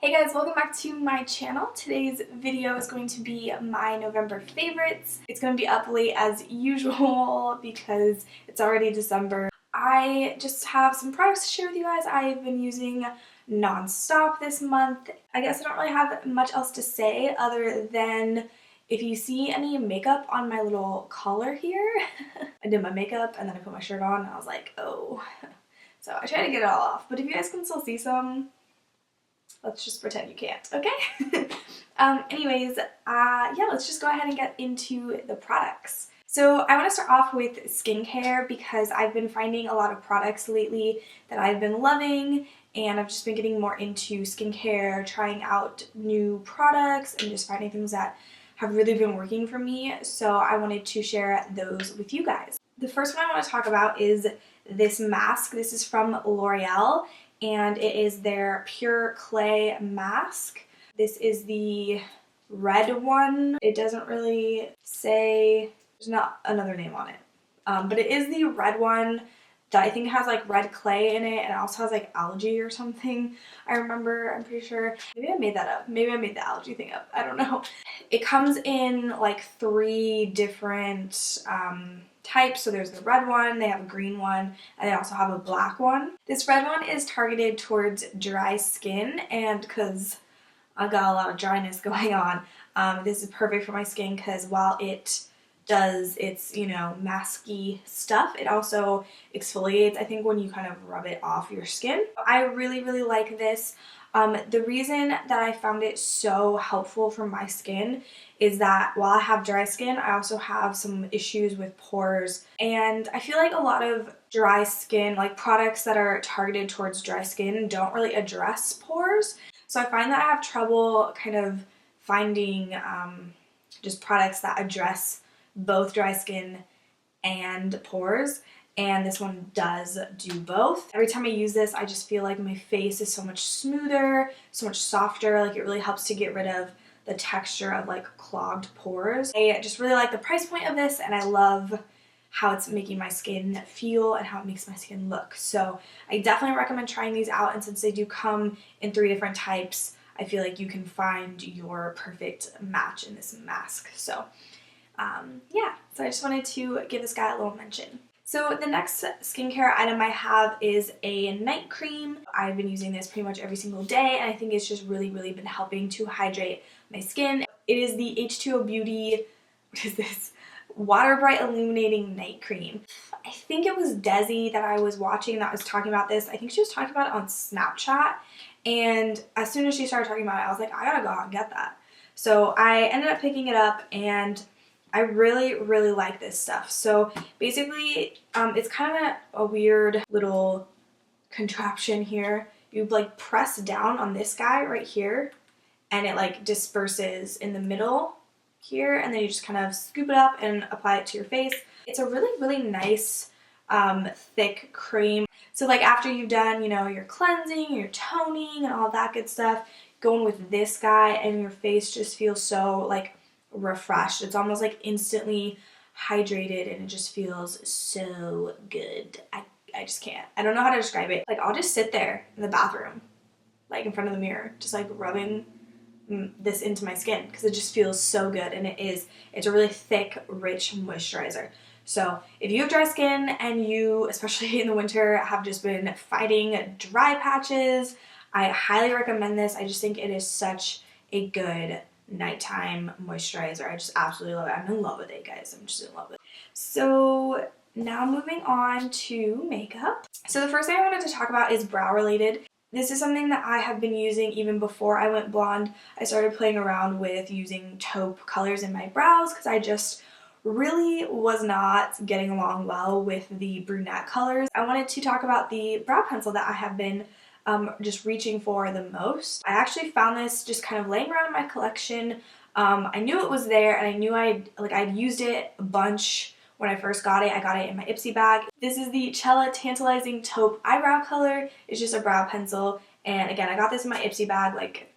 Hey guys, welcome back to my channel. Today's video is going to be my November favorites. It's going to be up late as usual because it's already December. I just have some products to share with you guys I've been using non-stop this month. I guess I don't really have much else to say other than if you see any makeup on my little collar here, I did my makeup and then I put my shirt on and I was like, oh. So I tried to get it all off, but if you guys can still see some, let's just pretend you can't, okay? Anyways, yeah, let's just go ahead and get into the products. So I want to start off with skincare because I've been finding a lot of products lately that I've been loving, and I've just been getting more into skincare, trying out new products, and just finding things that have really been working for me. So I wanted to share those with you guys. The first one I want to talk about is this mask. This is from L'Oreal, and it is their Pure Clay mask. This is the red one. It doesn't really say, there's not another name on it, but it is the red one that I think has like red clay in it, and it also has like algae or something. I'm pretty sure. Maybe I made that up. Maybe I made the algae thing up. I don't know. It comes in like 3 different types. So there's the red one, they have a green one, and they also have a black one. This red one is targeted towards dry skin, and because I've got a lot of dryness going on, this is perfect for my skin because while it does its, you know, masky stuff, it also exfoliates, I think, when you kind of rub it off your skin. I really, really like this. The reason that I found it so helpful for my skin is that while I have dry skin, I also have some issues with pores, and I feel like a lot of dry skin, like products that are targeted towards dry skin, don't really address pores. So I find that I have trouble kind of finding just products that address both dry skin and pores, and this one does do both. Every time I use this, I just feel like my face is so much smoother, so much softer. Like, it really helps to get rid of the texture of like clogged pores. I just really like the price point of this, and I love how it's making my skin feel and how it makes my skin look. So I definitely recommend trying these out, and since they do come in 3 different types, I feel like you can find your perfect match in this mask. So yeah, so I just wanted to give this guy a little mention. So the next skincare item I have is a night cream. I've been using this pretty much every single day, and I think it's just really, really been helping to hydrate my skin. It is the H2O Beauty, what is this? Waterbright Illuminating Night Cream. I think it was Desi that I was watching that was talking about this. I think she was talking about it on Snapchat, and as soon as she started talking about it, I was like, I gotta go out and get that. So I ended up picking it up, and I really, really like this stuff. So basically, it's kind of a weird little contraption here. You like press down on this guy right here, and it like disperses in the middle here, and then you just kind of scoop it up and apply it to your face. It's a really, really nice thick cream. So like after you've done, you know, your cleansing, your toning, and all that good stuff, going with this guy, and your face just feels so like refreshed. It's almost like instantly hydrated, and it just feels so good. I just can't. I don't know how to describe it. Like, I'll just sit there in the bathroom, like in front of the mirror, just like rubbing this into my skin because it just feels so good, and it's a really thick, rich moisturizer. So if you have dry skin and you, especially in the winter, have just been fighting dry patches, I highly recommend this. I just think it is such a good nighttime moisturizer. I just absolutely love it. I'm in love with it, guys. I'm just in love with it. So now moving on to makeup. So the first thing I wanted to talk about is brow related. This is something that I have been using even before I went blonde. I started playing around with using taupe colors in my brows because I just really was not getting along well with the brunette colors. I wanted to talk about the brow pencil that I have been just reaching for the most. I actually found this just kind of laying around in my collection. I knew it was there, and I knew I'd used it a bunch when I first got it. I got it in my Ipsy bag. This is the Chella Tantalizing Taupe eyebrow color. It's just a brow pencil, and again, I got this in my Ipsy bag like,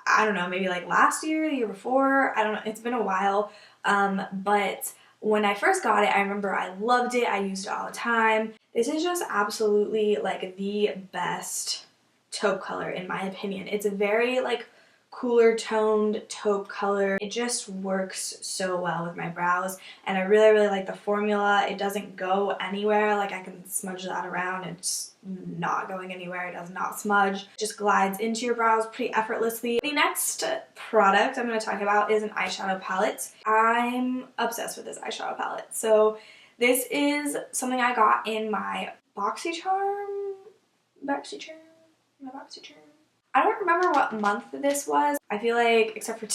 I don't know, maybe like last year, the year before, I don't know, it's been a while, but when I first got it, I remember I loved it. I used it all the time. This is just absolutely like the best taupe color in my opinion. It's a very like cooler toned taupe color. It just works so well with my brows, and I really like the formula. It doesn't go anywhere. Like I can smudge that around and it's not going anywhere. It does not smudge. It just glides into your brows pretty effortlessly. The next product I'm going to talk about is an eyeshadow palette. I'm obsessed with this eyeshadow palette. So this is something I got in my BoxyCharm. I don't remember what month this was. I feel like, except for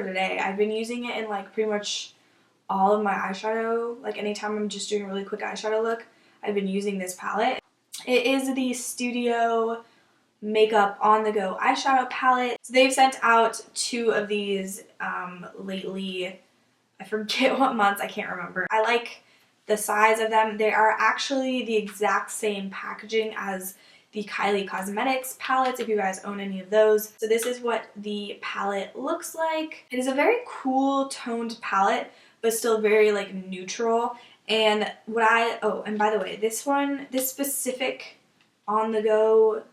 today, I've been using it in like pretty much all of my eyeshadow. Like anytime I'm just doing a really quick eyeshadow look, I've been using this palette. It is the Studio Makeup On The Go eyeshadow palette. So they've sent out 2 of these lately. I forget what months, I can't remember. I like the size of them. They are actually the exact same packaging as the Kylie Cosmetics palettes, if you guys own any of those. So this is what the palette looks like. It is a very cool toned palette, but still very like neutral. And and by the way, this specific On The Go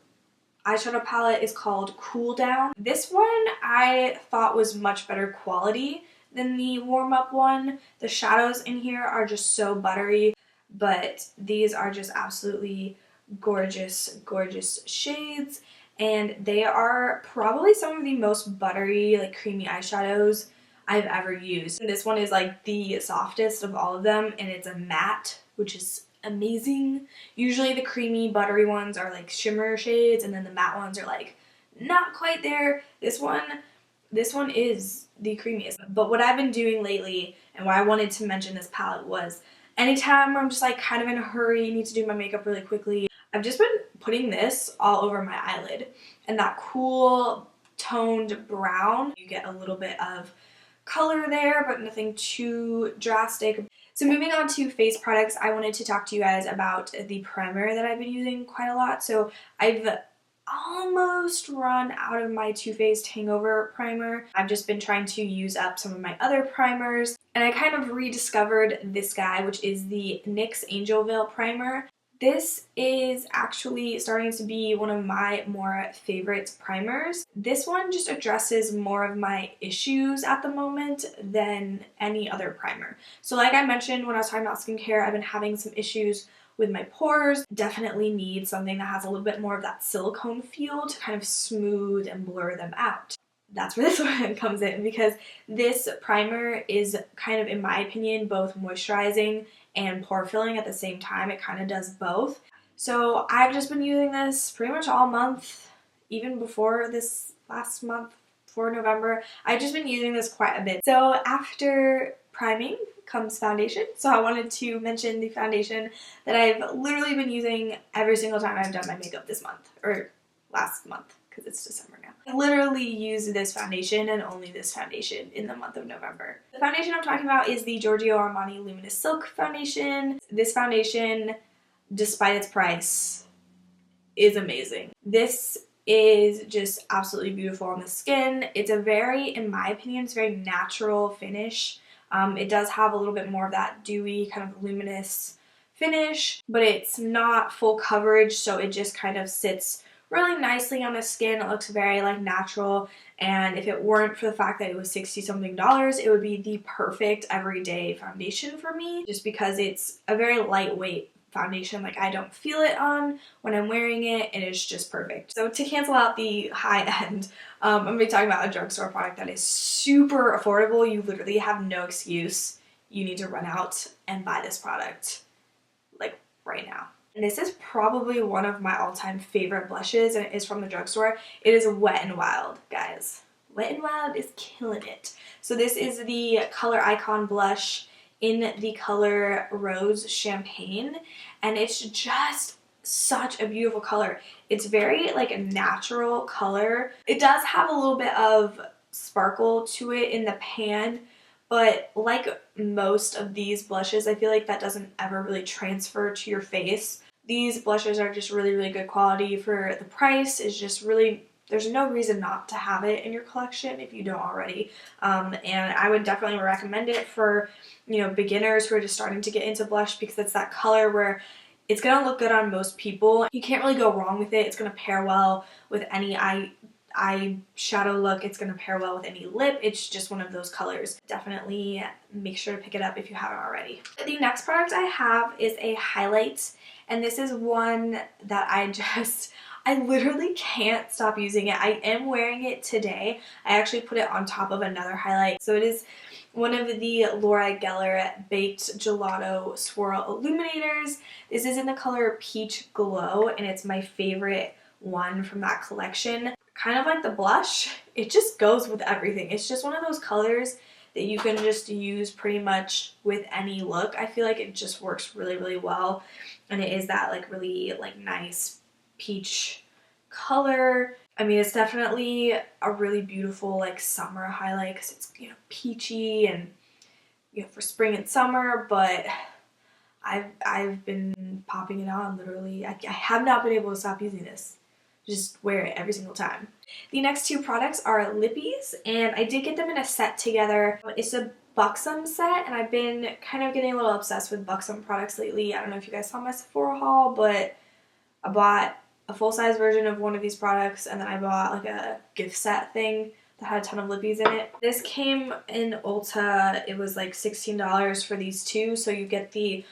eyeshadow palette is called Cool Down. This one I thought was much better quality than the warm up one. The shadows in here are just so buttery, but these are just absolutely gorgeous shades, and they are probably some of the most buttery, like creamy eyeshadows I've ever used. And this one is like the softest of all of them, and it's a matte, which is amazing. Usually the creamy buttery ones are like shimmer shades, and then the matte ones are like not quite there. This one is the creamiest. But what I've been doing lately, and why I wanted to mention this palette, was anytime I'm just like kind of in a hurry, need to do my makeup really quickly, I've just been putting this all over my eyelid, and that cool toned brown, you get a little bit of color there, but nothing too drastic. So moving on to face products, I wanted to talk to you guys about the primer that I've been using quite a lot. So I've almost run out of my Too Faced Hangover primer. I've just been trying to use up some of my other primers, and I kind of rediscovered this guy, which is the NYX Angel Veil primer. This is actually starting to be one of my more favorite primers. This one just addresses more of my issues at the moment than any other primer. So like I mentioned when I was talking about skincare, I've been having some issues with my pores. Definitely need something that has a little bit more of that silicone feel to kind of smooth and blur them out. That's where this one comes in, because this primer is kind of, in my opinion, both moisturizing and pore filling at the same time. It kind of does both. So I've just been using this pretty much all month, even before this last month, for November. I've just been using this quite a bit. So after priming comes foundation. So I wanted to mention the foundation that I've literally been using every single time I've done my makeup this month, or last month, because it's December now. I literally use this foundation and only this foundation in the month of November. The foundation I'm talking about is the Giorgio Armani Luminous Silk Foundation. This foundation, despite its price, is amazing. This is just absolutely beautiful on the skin. It's a very, in my opinion, it's a very natural finish. It does have a little bit more of that dewy kind of luminous finish, but it's not full coverage, so it just kind of sits really nicely on the skin. It looks very like natural, and if it weren't for the fact that it was $60-something, it would be the perfect everyday foundation for me, just because it's a very lightweight foundation. Like I don't feel it on when I'm wearing it, and it's just perfect. So to cancel out the high end, I'm going to be talking about a drugstore product that is super affordable. You literally have no excuse. You need to run out and buy this product like right now. And this is probably one of my all-time favorite blushes, and it is from the drugstore. It is Wet n Wild, guys. Wet n Wild is killing it. So this is the Color Icon blush in the color Rose Champagne, and it's just such a beautiful color. It's very like a natural color. It does have a little bit of sparkle to it in the pan, but like most of these blushes, I feel like that doesn't ever really transfer to your face. These blushes are just really good quality for the price. It's just really, there's no reason not to have it in your collection if you don't already. And I would definitely recommend it for, you know, beginners who are just starting to get into blush, because it's that color where It's gonna look good on most people. You can't really go wrong with it. It's gonna pair well with any eyeshadow look. It's gonna pair well with any lip. It's just one of those colors. Definitely make sure to pick it up if you haven't already. The next product I have is a highlight, and this is one that I literally can't stop using it. I am wearing it today. I actually put it on top of another highlight. So it is one of the L'Oreal Gellar Baked Gelato Swirl Illuminators. This is in the color Peach Glow, and it's my favorite one from that collection. Kind of like the blush, it just goes with everything. It's just one of those colors that you can just use pretty much with any look. I feel like it just works really, really well, and it is that like really like nice peach color. I mean, it's definitely a really beautiful like summer highlight because it's, you know, peachy and, you know, for spring and summer, but I've been popping it on literally. I have not been able to stop using this. Just wear it every single time. The next two products are lippies, and I did get them in a set together. It's a Buxom set, and I've been kind of getting a little obsessed with Buxom products lately. I don't know if you guys saw my Sephora haul, but I bought a full-size version of one of these products, and then I bought like a gift set thing that had a ton of lippies in it. This came in Ulta. It was like $16 for these two, so you get the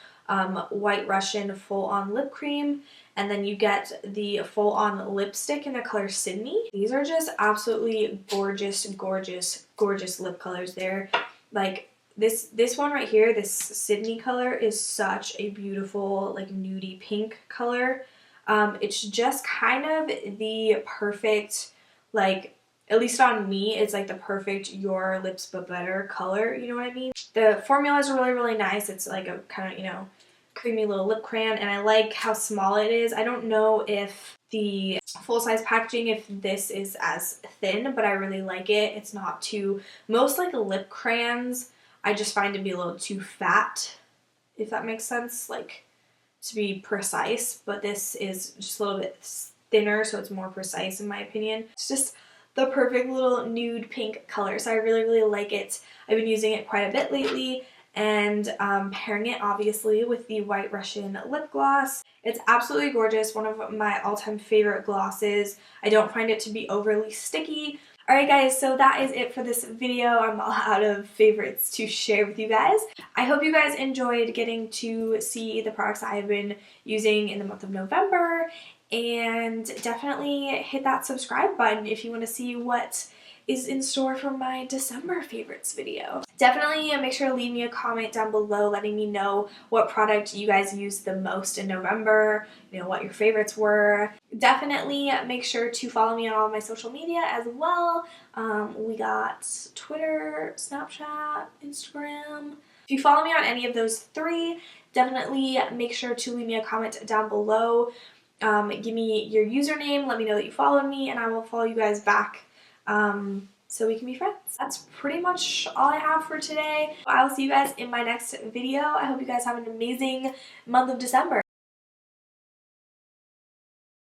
White Russian full-on lip cream, and then you get the full-on lipstick in the color Sydney. These are just absolutely gorgeous, gorgeous, gorgeous lip colors. They're like this one right here, this Sydney color is such a beautiful like nudie pink color. It's just kind of the perfect, like, at least on me, it's like the perfect your lips but better color, you know what I mean? The formula is really, really nice. It's like a kind of, you know, creamy little lip crayon, and I like how small it is. I don't know if the full-size packaging, if this is as thin, but I really like it. It's not too, most like lip crayons, I just find to be a little too fat, if that makes sense, like to be precise, but this is just a little bit thinner, so it's more precise in my opinion. It's just the perfect little nude pink color, so I really, really like it. I've been using it quite a bit lately, and pairing it obviously with the White Russian lip gloss. It's absolutely gorgeous, one of my all-time favorite glosses. I don't find it to be overly sticky. Alright guys, so that is it for this video. I'm all out of favorites to share with you guys. I hope you guys enjoyed getting to see the products I have been using in the month of November, and definitely hit that subscribe button if you want to see what is in store for my December favorites video. Definitely make sure to leave me a comment down below letting me know what product you guys used the most in November, you know, what your favorites were. Definitely make sure to follow me on all of my social media as well. We got Twitter, Snapchat, Instagram. If you follow me on any of those three, definitely make sure to leave me a comment down below. Give me your username, let me know that you followed me, and I will follow you guys back so we can be friends. That's pretty much all I have for today. I will see you guys in my next video. I hope you guys have an amazing month of December.